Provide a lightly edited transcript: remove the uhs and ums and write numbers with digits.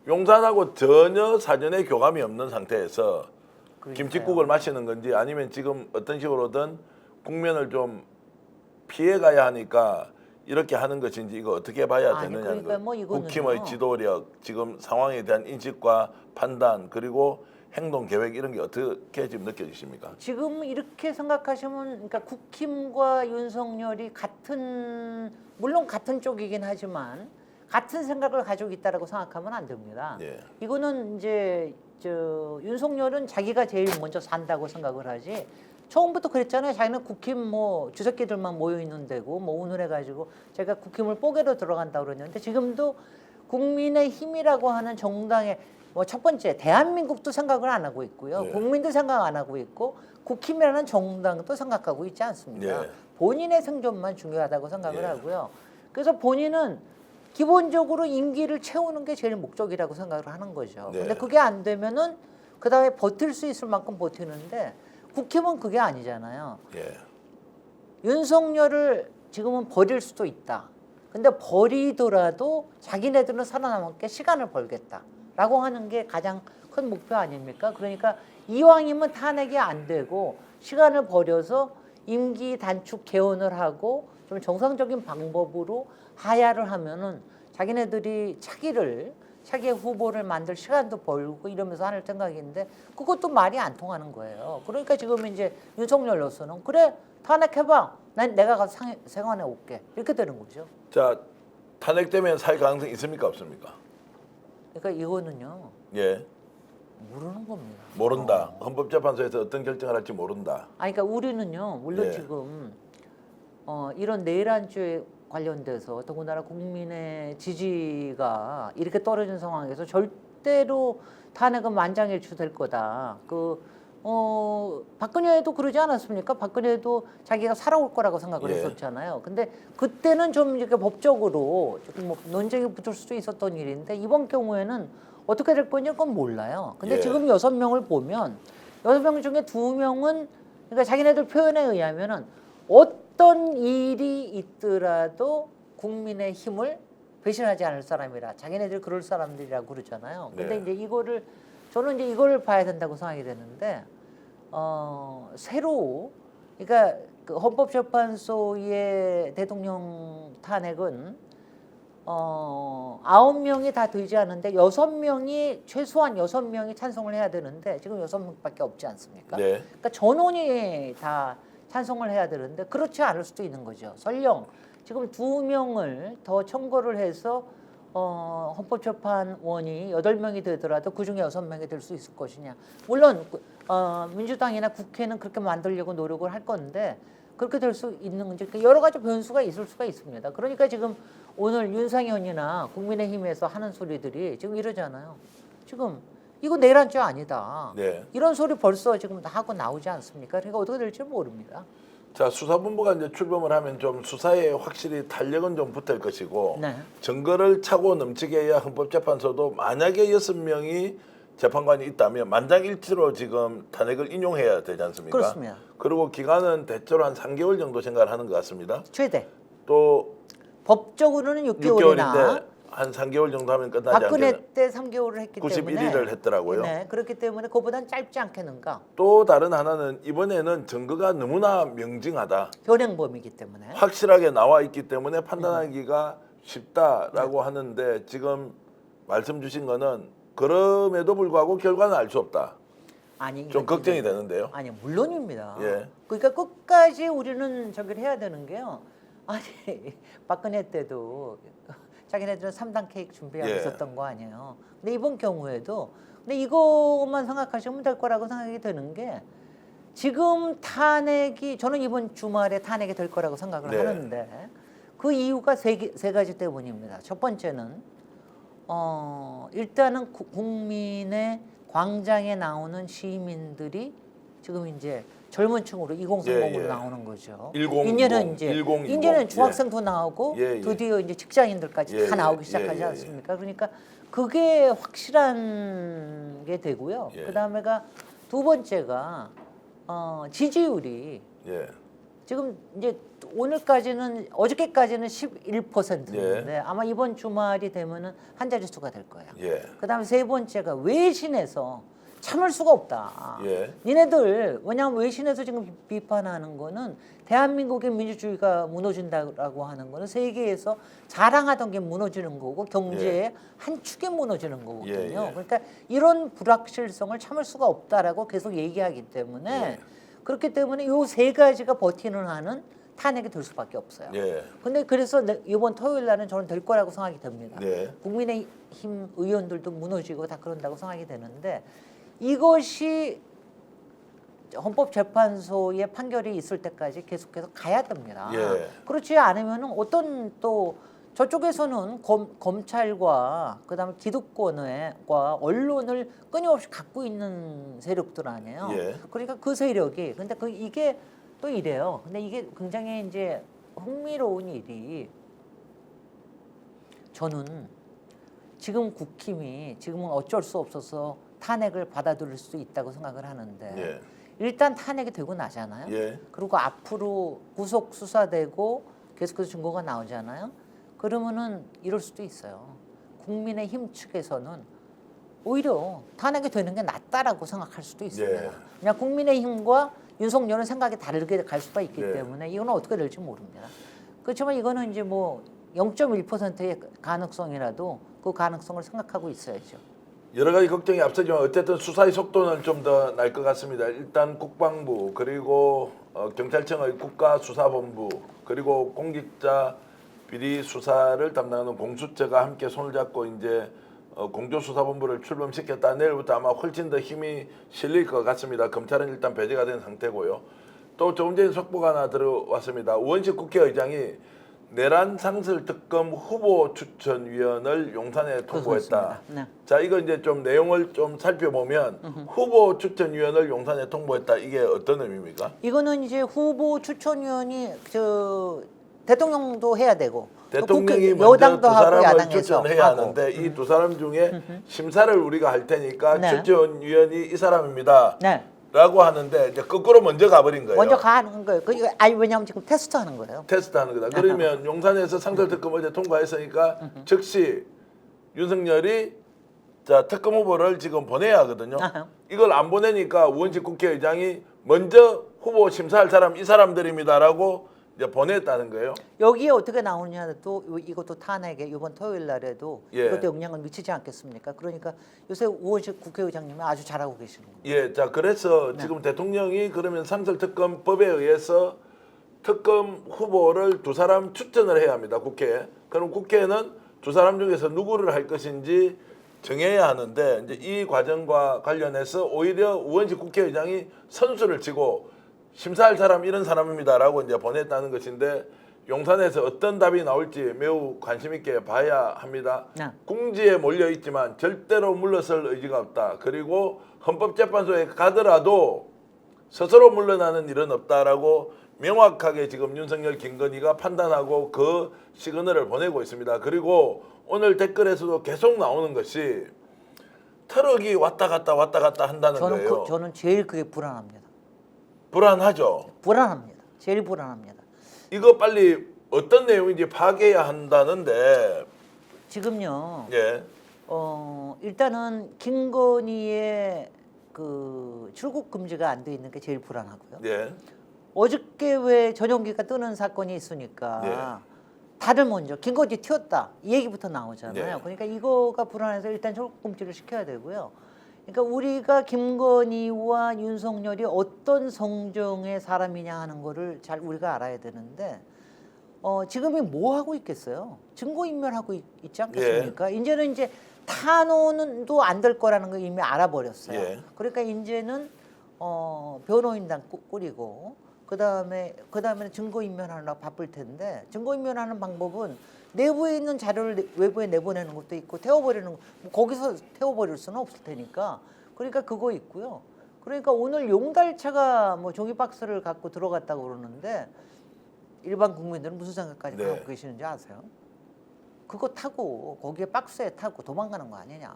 용산하고 전혀 사전에 교감이 없는 상태에서 그러니까요. 김칫국을 마시는 건지 아니면 지금 어떤 식으로든 국면을 좀 피해가야 하니까 이렇게 하는 것인지 이거 어떻게 봐야 아니, 되느냐는 그러니까 뭐 이거는요. 국힘의 지도력, 지금 상황에 대한 인식과 판단 그리고 행동 계획 이런 게 어떻게 지금 느껴지십니까? 지금 이렇게 생각하시면 그러니까 국힘과 윤석열이 물론 같은 쪽이긴 하지만 같은 생각을 가지고 있다라고 생각하면 안 됩니다. 예. 이거는 이제 윤석열은 자기가 제일 먼저 산다고 생각을 하지. 처음부터 그랬잖아요. 자기는 국힘 뭐 주석기들만 모여 있는 데고 뭐 오늘 해가지고 제가 국힘을 뽀개로 들어간다 그러는데 지금도 국민의힘이라고 하는 정당의 뭐 첫 번째 대한민국도 생각을 안 하고 있고요. 예. 국민도 생각 안 하고 있고 국힘이라는 정당도 생각하고 있지 않습니까? 예. 본인의 생존만 중요하다고 생각을 예. 하고요. 그래서 본인은 기본적으로 임기를 채우는 게 제일 목적이라고 생각을 하는 거죠. 네. 근데 그게 안 되면은 그다음에 버틸 수 있을 만큼 버티는데 국힘은 그게 아니잖아요. 예. 윤석열을 지금은 버릴 수도 있다. 근데 버리더라도 자기네들은 살아남게 시간을 벌겠다라고 하는 게 가장 큰 목표 아닙니까? 그러니까 이왕이면 탄핵이 안 되고 시간을 버려서 임기 단축 개헌을 하고 좀 정상적인 방법으로 하야를 하면은 자기네들이 차기의 후보를 만들 시간도 벌고 이러면서 할 생각인데 그것도 말이 안 통하는 거예요. 그러니까 지금 이제 윤석열로서는 그래 탄핵해봐. 내가 가서 생활해 올게. 이렇게 되는 거죠. 자, 탄핵되면 살 가능성이 있습니까 없습니까? 그러니까 이거는요 예. 모르는 겁니다. 모른다. 헌법재판소에서 어떤 결정을 할지 모른다. 아니 그러니까 우리는요 물론 예. 지금 이런 내란죄 관련돼서 더군다나 국민의 지지가 이렇게 떨어진 상황에서 절대로 탄핵은 만장일치될 거다. 박근혜도 그러지 않았습니까? 박근혜도 자기가 살아올 거라고 생각을 예. 했었잖아요. 근데 그때는 좀 이렇게 법적으로 조금 뭐 논쟁이 붙을 수도 있었던 일인데 이번 경우에는 어떻게 될 건지 그건 몰라요. 근데 예. 지금 6명을 보면 6명 중에 2명은 그러니까 자기네들 표현에 의하면은 어떤 일이 있더라도 국민의 힘을 배신하지 않을 사람이라 자기네들 그럴 사람들이라고 그러잖아요. 근데 네. 이제 저는 이제 이걸 봐야 된다고 생각이 되는데 새로 그러니까 그 헌법재판소의 대통령 탄핵은 9명이 다 되지 않은데 6명이 최소한 6명이 찬성을 해야 되는데 지금 6명밖에 없지 않습니까? 네. 그러니까 전원이 다 찬성을 해야 되는데 그렇지 않을 수도 있는 거죠. 설령 지금 2명을 더 청구를 해서 헌법재판원이 8명이 되더라도 그중에 6명이 될 수 있을 것이냐. 물론 민주당이나 국회는 그렇게 만들려고 노력을 할 건데 그렇게 될 수 있는 건지 여러 가지 변수가 있을 수가 있습니다. 그러니까 지금 오늘 윤상현이나 국민의힘에서 하는 소리들이 지금 이러잖아요. 지금 이거 내란죄 아니다. 네. 이런 소리 벌써 지금 다 하고 나오지 않습니까? 그러니까 어떻게 될지 모릅니다. 자, 수사본부가 이제 출범을 하면 좀 수사에 확실히 탄력은 좀 붙을 것이고 네. 증거를 차고 넘치게 해야 헌법재판소도 만약에 6명이 재판관이 있다면 만장일치로 지금 탄핵을 인용해야 되지 않습니까? 그렇습니다. 그리고 기간은 대체로 한 3개월 정도 생각을 하는 것 같습니다. 최대. 또 법적으로는 6개월인데 6개월이나 한 3개월 정도 하면 끝나지 박근혜 않겠나? 때 3개월을 했기 91일을 때문에 했더라고요. 네, 그렇기 때문에 그보다는 짧지 않겠는가? 또 다른 하나는 이번에는 증거가 너무나 명징하다. 현행범이기 때문에. 확실하게 나와 있기 때문에 판단하기가 쉽다라고 하는데 지금 말씀 주신 거는 그럼에도 불구하고 결과는 알 수 없다. 아니 좀 이거 걱정이 지금- 되는데요. 아니 물론입니다. 예. 그러니까 끝까지 우리는 저기를 해야 되는 게요. 아니 박근혜 때도 자기네들은 3단 케이크 준비하고 예. 있었던 거 아니에요. 근데 이번 경우에도 근데 이것만 생각하시면 될 거라고 생각이 드는 게 지금 탄핵이 저는 이번 주말에 탄핵이 될 거라고 생각을 네. 하는데 그 이유가 세 가지 때문입니다. 첫 번째는 일단은 국민의 광장에 나오는 시민들이 지금 이제 젊은 층으로 2030으로 예, 예. 나오는 거죠. 1020, 이제는 이제 1020. 이제는 중학생도 나오고 예, 예. 드디어 이제 직장인들까지 예, 다 예. 나오기 예, 시작하지 예, 예. 않습니까? 그러니까 그게 확실한 게 되고요. 예. 그다음에가 두 번째가 지지율이 예. 지금 이제 오늘까지는 어저께까지는 11%인데 예. 아마 이번 주말이 되면은 한 자릿수가 될 거예요. 예. 그다음에 세 번째가 외신에서 참을 수가 없다. 예. 니네들 왜냐하면 외신에서 지금 비판하는 거는 대한민국의 민주주의가 무너진다라고 하는 거는 세계에서 자랑하던 게 무너지는 거고 경제의 예. 한 축이 무너지는 거거든요. 예, 예. 그러니까 이런 불확실성을 참을 수가 없다라고 계속 얘기하기 때문에 예. 그렇기 때문에 요 세 가지가 버티는 한은 탄핵이 될 수밖에 없어요. 예. 근데 그래서 이번 토요일 날은 저는 될 거라고 생각이 됩니다. 네. 국민의힘 의원들도 무너지고 다 그런다고 생각이 되는데 이것이 헌법재판소의 판결이 있을 때까지 계속해서 가야 됩니다. 예. 그렇지 않으면 어떤 또 저쪽에서는 검찰과 그다음에 기득권과 언론을 끊임없이 갖고 있는 세력들 아니에요. 예. 그러니까 그 세력이 근데 이게 또 이래요. 근데 이게 굉장히 이제 흥미로운 일이 저는 지금 국힘이 지금은 어쩔 수 없어서 탄핵을 받아들일 수 있다고 생각을 하는데 예. 일단 탄핵이 되고 나잖아요. 예. 그리고 앞으로 구속 수사되고 계속해서 증거가 나오잖아요. 그러면은 이럴 수도 있어요. 국민의힘 측에서는 오히려 탄핵이 되는 게 낫다라고 생각할 수도 있어요. 예. 그냥 국민의힘과 윤석열은 생각이 다르게 갈 수가 있기 예. 때문에 이건 어떻게 될지 모릅니다. 그렇지만 이거는 이제 뭐 0.1%의 가능성이라도 그 가능성을 생각하고 있어야죠. 여러 가지 걱정이 앞서지만 어쨌든 수사의 속도는 좀 더 날 것 같습니다. 일단 국방부 그리고 경찰청의 국가수사본부 그리고 공직자 비리 수사를 담당하는 공수처가 함께 손을 잡고 이제 공조수사본부를 출범시켰다. 내일부터 아마 훨씬 더 힘이 실릴 것 같습니다. 검찰은 일단 배제가 된 상태고요. 또 조금 전에 속보가 하나 들어왔습니다. 우원식 국회의장이 내란 상설 특검 후보 추천위원을 용산에 통보했다. 네. 자, 이거 이제 좀 내용을 좀 살펴보면 후보 추천위원을 용산에 통보했다. 이게 어떤 의미입니까? 이거는 이제 후보 추천위원이 저 대통령도 해야 되고 대통령이 국회, 먼저 여당도 두 하고 사람을 야당에서 추천해야 하고. 하는데 이 두 사람 중에 심사를 우리가 할 테니까 네. 추천위원이 이 사람입니다. 네. 라고 하는데 이제 거꾸로 먼저 가버린 거예요. 먼저 가는 거예요. 아니 왜냐하면 지금 테스트하는 거예요. 테스트하는 거다. 그러면 용산에서 상설특검 어제 통과했으니까 즉시 윤석열이 자 특검 후보를 지금 보내야 하거든요. 아하. 이걸 안 보내니까 우원식 국회의장이 먼저 후보 심사할 사람 이 사람들입니다라고 이제 보냈다는 거예요. 여기에 어떻게 나오느냐도 이것도 탄핵에 이번 토요일 날에도 예. 이것도 영향을 미치지 않겠습니까? 그러니까 요새 우원식 국회의장님이 아주 잘하고 계시는 거예요. 예, 자 그래서 네. 지금 대통령이 그러면 상설특검법에 의해서 특검 후보를 두 사람 추천을 해야 합니다. 국회에. 그럼 국회는 두 사람 중에서 누구를 할 것인지 정해야 하는데 이제 이 과정과 관련해서 오히려 우원식 국회의장이 선수를 치고 심사할 사람 이런 사람입니다라고 이제 보냈다는 것인데 용산에서 어떤 답이 나올지 매우 관심 있게 봐야 합니다. 네. 궁지에 몰려 있지만 절대로 물러설 의지가 없다. 그리고 헌법재판소에 가더라도 스스로 물러나는 일은 없다라고 명확하게 지금 윤석열, 김건희가 판단하고 그 시그널을 보내고 있습니다. 그리고 오늘 댓글에서도 계속 나오는 것이 트럭이 왔다 갔다 한다는 거예요. 저는 제일 그게 불안합니다. 불안하죠. 불안합니다. 제일 불안합니다. 이거 빨리 어떤 내용인지 파악해야 한다는데 지금요. 예. 일단은 김건희의 그 출국 금지가 안 돼 있는 게 제일 불안하고요. 예. 어저께 왜 전용기가 뜨는 사건이 있으니까 예. 다들 먼저 김건희 튀었다 이 얘기부터 나오잖아요. 예. 그러니까 이거가 불안해서 일단 출국 금지를 시켜야 되고요. 그러니까 우리가 김건희와 윤석열이 어떤 성정의 사람이냐 하는 거를 잘 우리가 알아야 되는데 지금이 뭐 하고 있겠어요? 증거인멸하고 있지 않겠습니까? 이제는 이제 탄원도 안 될 거라는 걸 이미 알아버렸어요. 예. 그러니까 이제는 변호인단 꾸리고 그다음에 증거인멸하느라 바쁠 텐데 증거인멸하는 방법은 내부에 있는 자료를 외부에 내보내는 것도 있고 태워버리는 거, 뭐 거기서 태워버릴 수는 없을 테니까 그러니까 그거 있고요. 그러니까 오늘 용달차가 뭐 종이 박스를 갖고 들어갔다고 그러는데 일반 국민들은 무슨 생각까지 네. 갖고 계시는지 아세요? 그거 타고 거기에 박스에 타고 도망가는 거 아니냐?